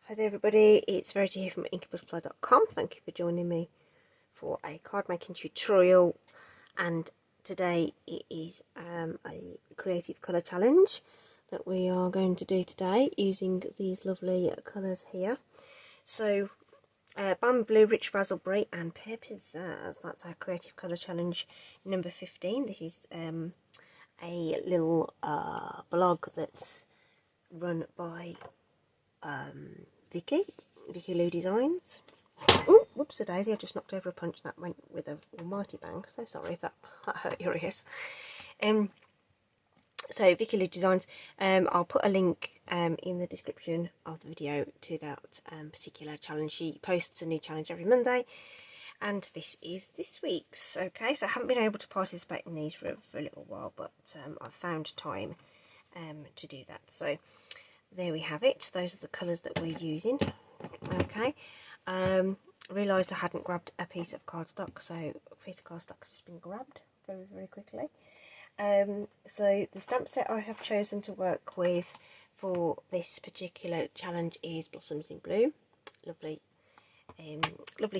Hi there everybody, it's Verity here from inkybutterfly.com. Thank you for joining me for a card making tutorial, and today it is a creative colour challenge that we are going to do today using these lovely colours here. So Balm Blue, Rich Raspberry and Pear Pizzazz, that's our creative colour challenge number 15. This is a little blog that's run by Vicky Lou Designs. Oh, whoops a daisy, I just knocked over a punch. That went with an almighty bang, so sorry if that hurt your ears. So Vicky Lou Designs, I'll put a link in the description of the video to that particular challenge. She posts a new challenge every Monday, and this is this week's. Okay, so I haven't been able to participate in these for a little while, but I've found time to do that. So there we have it. Those are the colours that we're using. Okay, realised I hadn't grabbed a piece of cardstock, so a piece of cardstock has just been grabbed very quickly. So the stamp set I have chosen to work with for this particular challenge is Blossoms in Blue. Lovely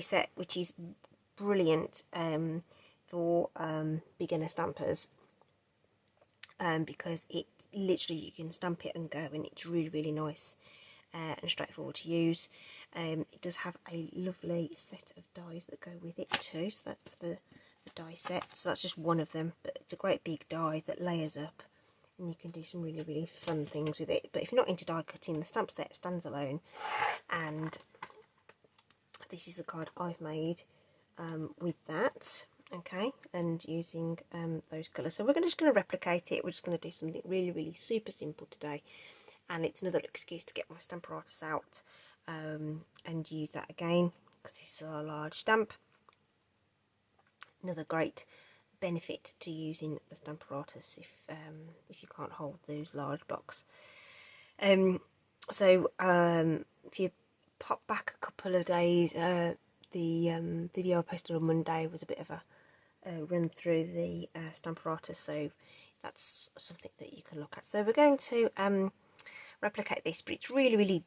set, which is brilliant for beginner stampers, because it literally, you can stamp it and go, and it's really nice and straightforward to use. It does have a lovely set of dies that go with it too, so that's the die set. So that's just one of them, but it's a great big die that layers up, and you can do some really fun things with it. But if you're not into die cutting, the stamp set stands alone, and this is the card I've made with that. Okay, and using those colours. So we're just going to replicate it. We're just going to do something really super simple today, and it's another excuse to get my stamper artist out and use that again, because this is a large stamp. Another great benefit to using the stamper artist if you can't hold those large blocks. So if you pop back a couple of days, the video I posted on Monday was a bit of a run through the stamper artist, so that's something that you can look at. So we're going to replicate this, but it's really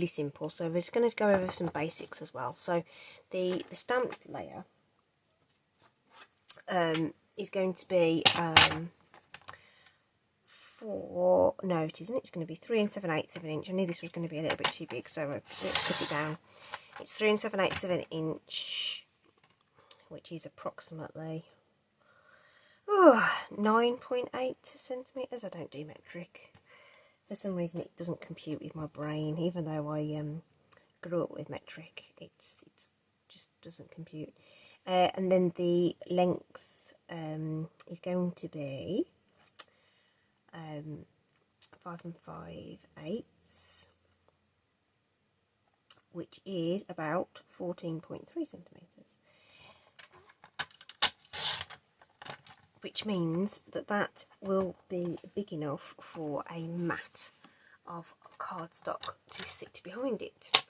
simple. So we're just going to go over some basics as well. So the stamped layer is going to be it's going to be 3 7/8 of an inch. I knew this was going to be a little bit too big, so let's cut it down. It's 3 7/8 of an inch, which is approximately 9.8 centimetres. I don't do metric. For some reason it doesn't compute with my brain, even though I grew up with metric. It's just doesn't compute. And then the length is going to be 5 5/8, which is about 14.3 centimetres. Which means that will be big enough for a mat of cardstock to sit behind it.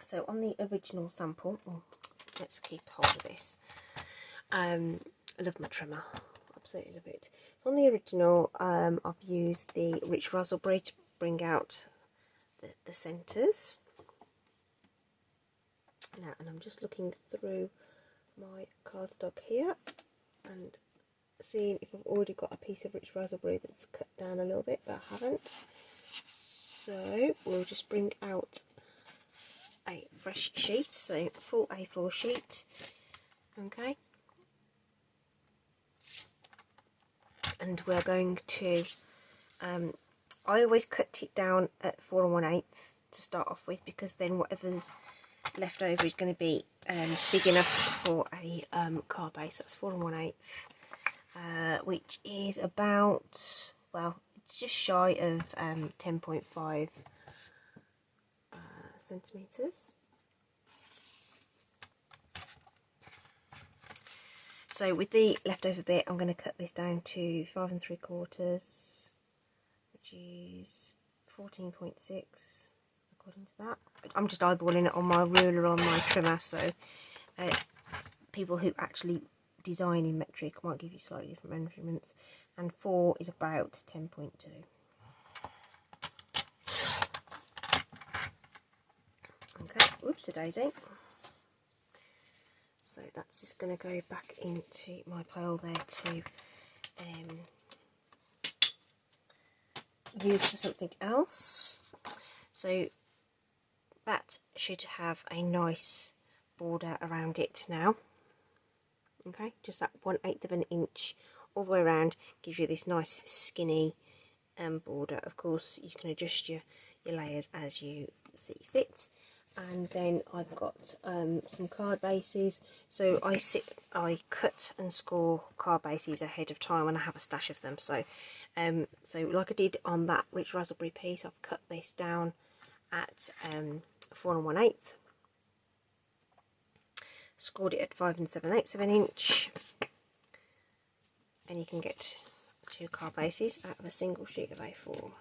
So on the original sample, let's keep hold of this. I love my trimmer, absolutely love it. So on the original, I've used the Rich Raspberry to bring out the centres. Now, and I'm just looking through my cardstock here and seeing if I've already got a piece of Rich Raspberry that's cut down a little bit, but I haven't. So we'll just bring out a fresh sheet, so full A4 sheet. Okay, and we're going to I always cut it down at 4 1/8 to start off with, because then whatever's left over is going to be big enough for a card base. That's 4 1/8, which is about, well, it's just shy of 10.5 centimetres. So with the leftover bit, I'm going to cut this down to 5 3/4, which is 14.6 according to that. I'm just eyeballing it on my ruler on my trimmer, so people who actually design in metric might give you slightly different measurements. And 4 is about 10.2. Okay, oops a daisy. So that's just going to go back into my pile there to use for something else. So that should have a nice border around it now. Okay, just that 1/8 of an inch all the way around gives you this nice skinny border. Of course, you can adjust your layers as you see fit. And then I've got some card bases. So I cut and score card bases ahead of time, and I have a stash of them. So, so like I did on that rich raspberry piece, I've cut this down at 4 1/8. Scored it at 5 7/8 of an inch, and you can get 2 card bases out of a single sheet of A4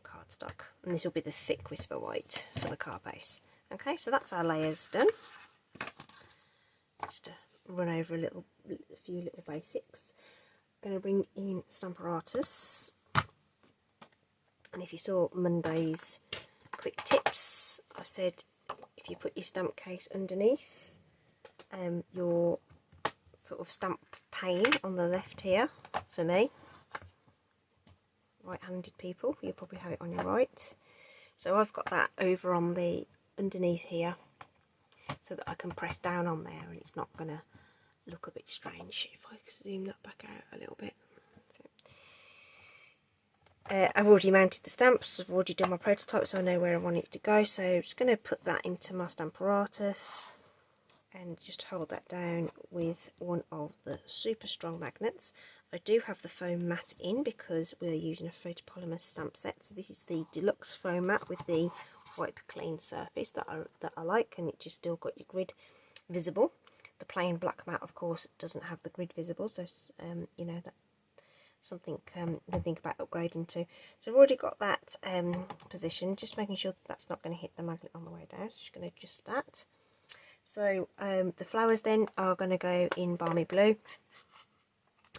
cardstock, and this will be the thick Whisper White for the card base. Okay, so that's our layers done. Just to run over a few little basics. I'm going to bring in Stamparatus, and if you saw Monday's quick tips, I said if you put your stamp case underneath your sort of stamp pane on the left here, for me, right-handed people, you'll probably have it on your right. So I've got that over on the underneath here, so that I can press down on there and it's not going to look a bit strange. If I zoom that back out a little bit. I've already mounted the stamps, I've already done my prototype, so I know where I want it to go. So I'm just going to put that into my Stamparatus and just hold that down with one of the super strong magnets. I do have the foam mat in because we're using a photopolymer stamp set. So this is the deluxe foam mat with the wipe clean surface that I like, and it just still got your grid visible. The plain black mat, of course, doesn't have the grid visible, so you know, that's something you can think about upgrading to. So I've already got that positioned, just making sure that that's not going to hit the magnet on the way down. So just going to adjust that. So the flowers then are going to go in Balmy Blue.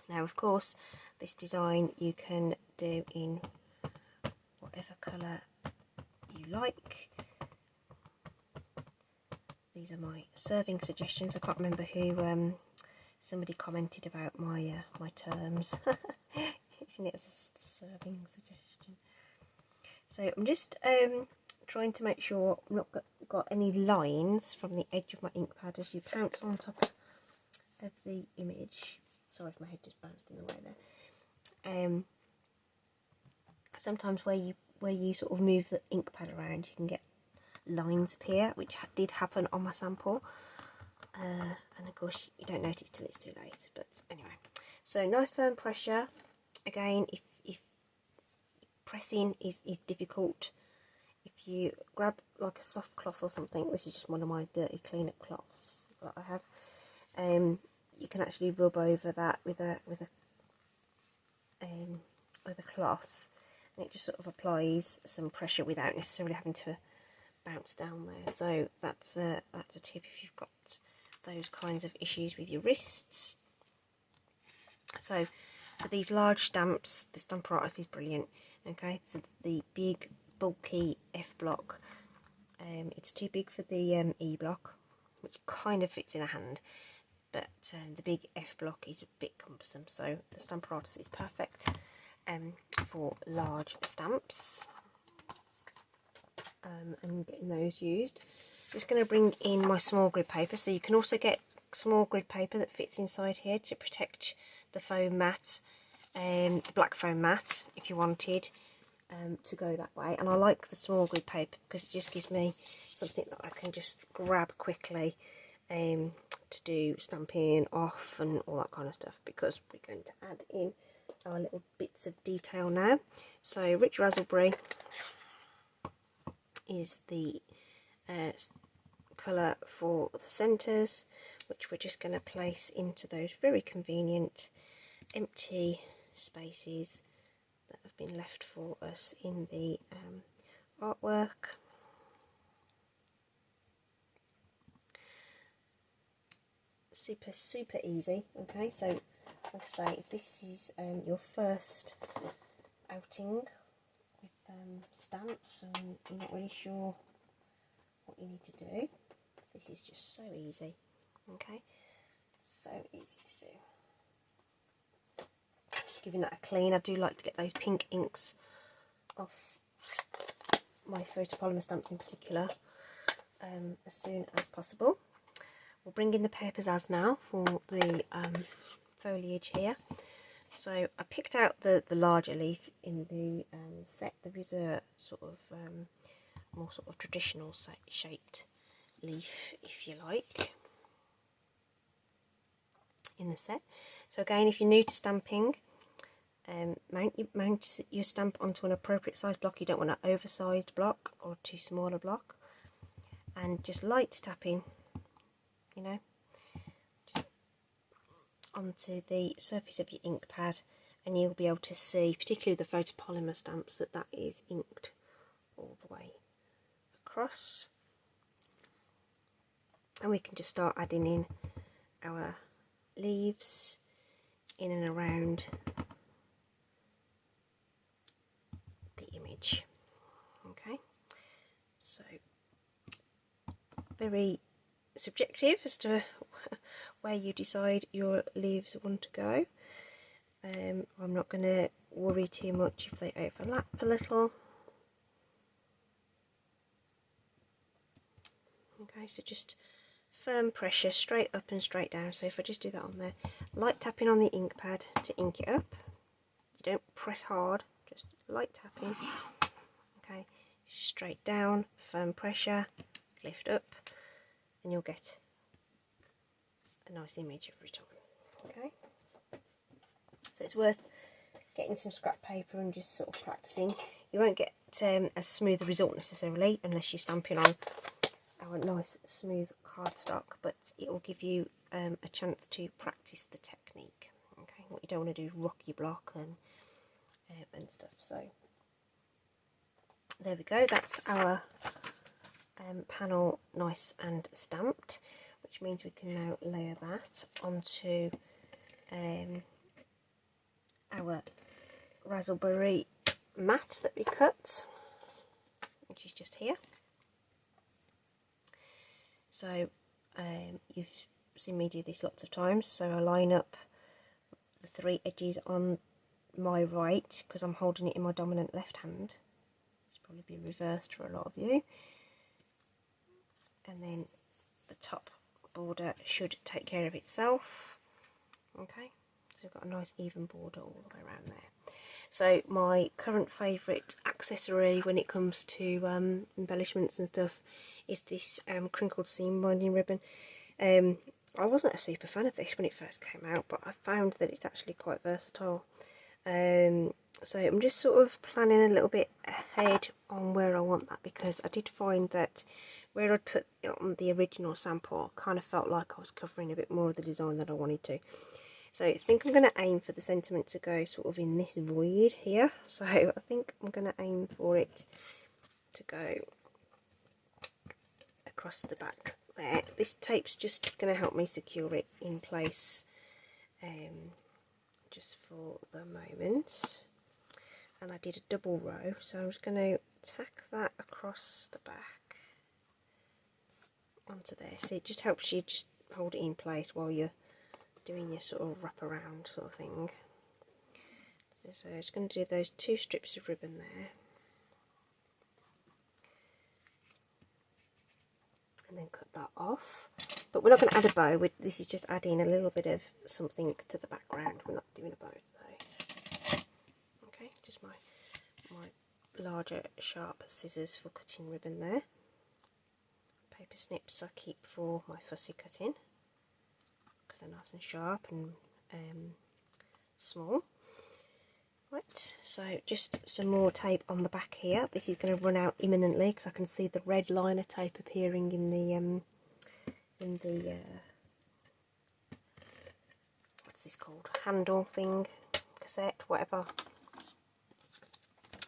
Now, of course, this design you can do in whatever colour you like. These are my serving suggestions. I can't remember who, somebody commented about my my terms. Using it as a serving suggestion. So I'm just trying to make sure I've not got any lines from the edge of my ink pad as you pounce on top of the image. Sorry if my head just bounced in the way there. Sometimes where you sort of move the ink pad around, you can get lines appear, which did happen on my sample. And of course you don't notice till it's too late. But anyway, so nice firm pressure. Again, if pressing is difficult, if you grab like a soft cloth or something, this is just one of my dirty clean-up cloths that I have. You can actually rub over that with a cloth, and it just sort of applies some pressure without necessarily having to bounce down there. So that's a tip if you've got those kinds of issues with your wrists. So for these large stamps, the Stamparatus is brilliant. Okay, so the big bulky F block, it's too big for the E block, which kind of fits in a hand. But the big F block is a bit cumbersome, so the Stamparatus is perfect for large stamps and getting those used. Just going to bring in my small grid paper, so you can also get small grid paper that fits inside here to protect the foam mat, the black foam mat, if you wanted to go that way. And I like the small grid paper because it just gives me something that I can just grab quickly to do stamping off and all that kind of stuff, because we're going to add in our little bits of detail now. So Rich Raspberry is the colour for the centres, which we're just going to place into those very convenient empty spaces that have been left for us in the artwork. Super easy. Okay, so like I say, if this is your first outing with stamps and you're not really sure what you need to do. This is just so easy, okay, so easy to do. Just giving that a clean. I do like to get those pink inks off my photopolymer stamps in particular as soon as possible. We'll bring in the papers as now for the foliage here. So I picked out the larger leaf in the set. There is a sort of more sort of traditional shaped leaf, if you like, in the set. So again, if you're new to stamping, mount your stamp onto an appropriate size block. You don't want an oversized block or too small a block, and just light tapping, you know, just onto the surface of your ink pad, and you'll be able to see, particularly the photopolymer stamps, that that is inked all the way across. And we can just start adding in our leaves in and around the image. Okay, so very subjective as to where you decide your leaves want to go. I'm not going to worry too much if they overlap a little. Okay, so just firm pressure straight up and straight down. So if I just do that on there, light tapping on the ink pad to ink it up. You don't press hard, just light tapping. Okay, straight down, firm pressure, lift up, and you'll get a nice image every time. Okay, so it's worth getting some scrap paper and just sort of practicing. You won't get a smooth result necessarily unless you're stamping on our nice smooth cardstock, but it will give you a chance to practice the technique. Okay, what you don't want to do is rock your block and stuff. So there we go, that's our panel nice and stamped, which means we can now layer that onto our raspberry mat that we cut, which is just here. So you've seen me do this lots of times, so I line up the 3 edges on my right because I'm holding it in my dominant left hand. It's probably be reversed for a lot of you. And then the top border should take care of itself. Okay, so we've got a nice even border all the way around there. So my current favourite accessory when it comes to embellishments and stuff is this crinkled seam binding ribbon. I wasn't a super fan of this when it first came out, but I found that it's actually quite versatile. So I'm just sort of planning a little bit ahead on where I want that, because I did find that where I'd put it on the original sample, I kind of felt like I was covering a bit more of the design that I wanted to. So I think I'm going to aim for the sentiment to go sort of in this void here. So I think I'm going to aim for it to go across the back there. This tape's just going to help me secure it in place just for the moment. And I did a double row, so I'm just going to tack that across the back onto there. So it just helps you just hold it in place while you're doing your sort of wrap around sort of thing. So I'm just going to do those 2 strips of ribbon there, and then cut that off. But we're not going to add a bow. This is just adding a little bit of something to the background. We're not doing a bow though. Okay, just my larger sharp scissors for cutting ribbon there. Paper snips I keep for my fussy cutting because they're nice and sharp and small. Right, so just some more tape on the back here. This is going to run out imminently because I can see the red liner tape appearing in the what's this called, handle thing, cassette, whatever.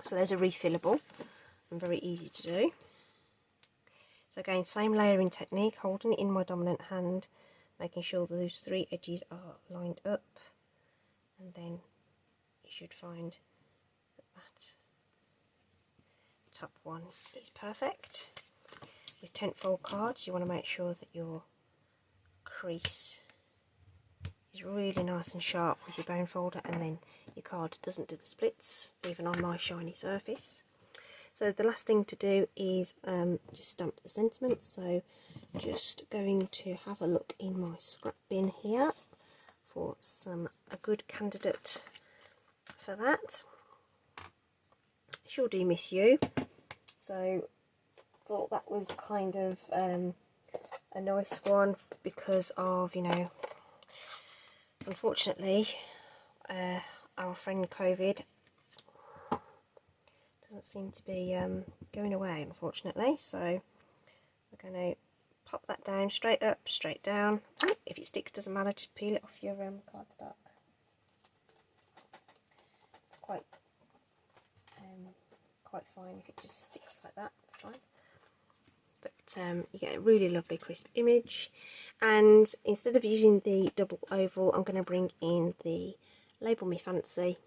So those are refillable and very easy to do. So again, same layering technique, holding it in my dominant hand, making sure those 3 edges are lined up, and then you should find that top one is perfect. with tent fold cards, you want to make sure that your crease is really nice and sharp with your bone folder, and then your card doesn't do the splits, even on my shiny surface. So the last thing to do is just stamp the sentiments. So just going to have a look in my scrap bin here for a good candidate for that. Sure do miss you. So thought that was kind of a nice one because of, you know, unfortunately our friend COVID doesn't seem to be going away, unfortunately. So we're going to pop that down, straight up, straight down. If it sticks, doesn't matter, just peel it off your cardstock. It's quite fine if it just sticks like that, it's fine. But you get a really lovely crisp image. And instead of using the double oval, I'm going to bring in the Label Me Fancy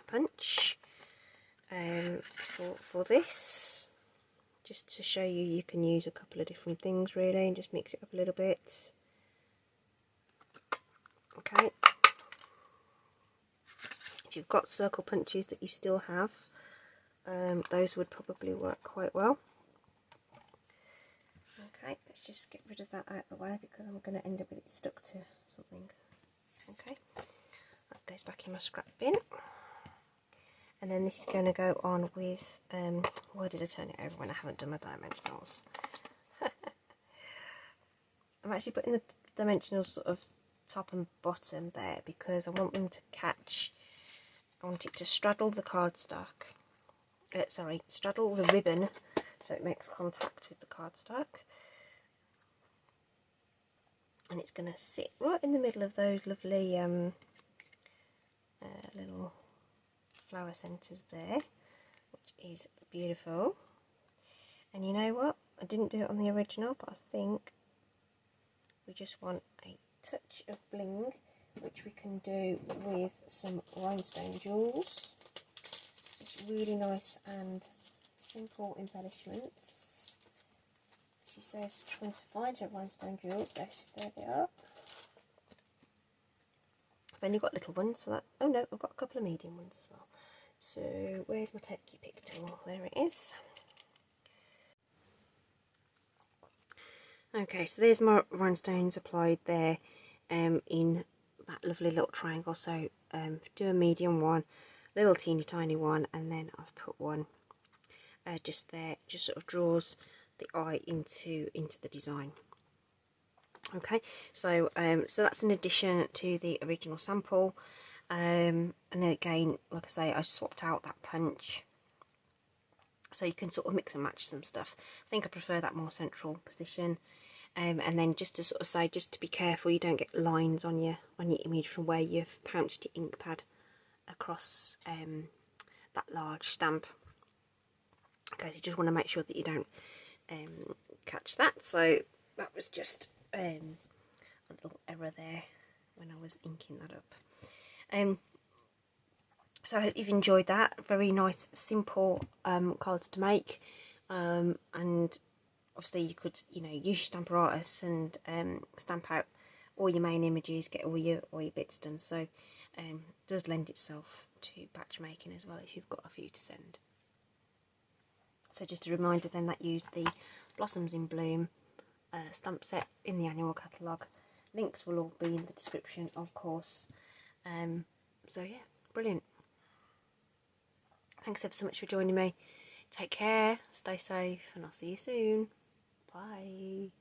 punch for this, just to show you can use a couple of different things really, and just mix it up a little bit. Okay, if you've got circle punches that you still have, those would probably work quite well. Okay, let's just get rid of that out of the way because I'm going to end up with it stuck to something. Okay, that goes back in my scrap bin. And then this is going to go on with, why did I turn it over when I haven't done my dimensionals? I'm actually putting the dimensionals sort of top and bottom there because I want them to catch, I want it to straddle the cardstock, straddle the ribbon so it makes contact with the cardstock. And it's going to sit right in the middle of those lovely little flower centres there, which is beautiful. And you know what, I didn't do it on the original, but I think we just want a touch of bling, which we can do with some rhinestone jewels. Just really nice and simple embellishments. She says trying to find her rhinestone jewels. There they are. I've only got little ones for that. Oh no, I've got a couple of medium ones as well. So where's my Take Pick tool? There it is. Okay, so there's my rhinestones applied there in that lovely little triangle. So do a medium one, little teeny tiny one, and then I've put one just there, just sort of draws the eye into the design. Okay, so so that's in addition to the original sample. And then again, like I say, I swapped out that punch so you can sort of mix and match some stuff. I think I prefer that more central position. And then just to sort of say, just to be careful you don't get lines on your image from where you've pounched your ink pad across that large stamp. Okay, so you just want to make sure that you don't catch that. So that was just a little error there when I was inking that up. So I hope you've enjoyed that. Very nice, simple cards to make, and obviously you could, you know, use your stamper artist and stamp out all your main images, get all your bits done. So it does lend itself to batch making as well if you've got a few to send. So just a reminder then that used the Blossoms in Bloom stamp set in the annual catalogue. Links will all be in the description, of course. So yeah, brilliant. Thanks ever so much for joining me. Take care, stay safe, and I'll see you soon. Bye.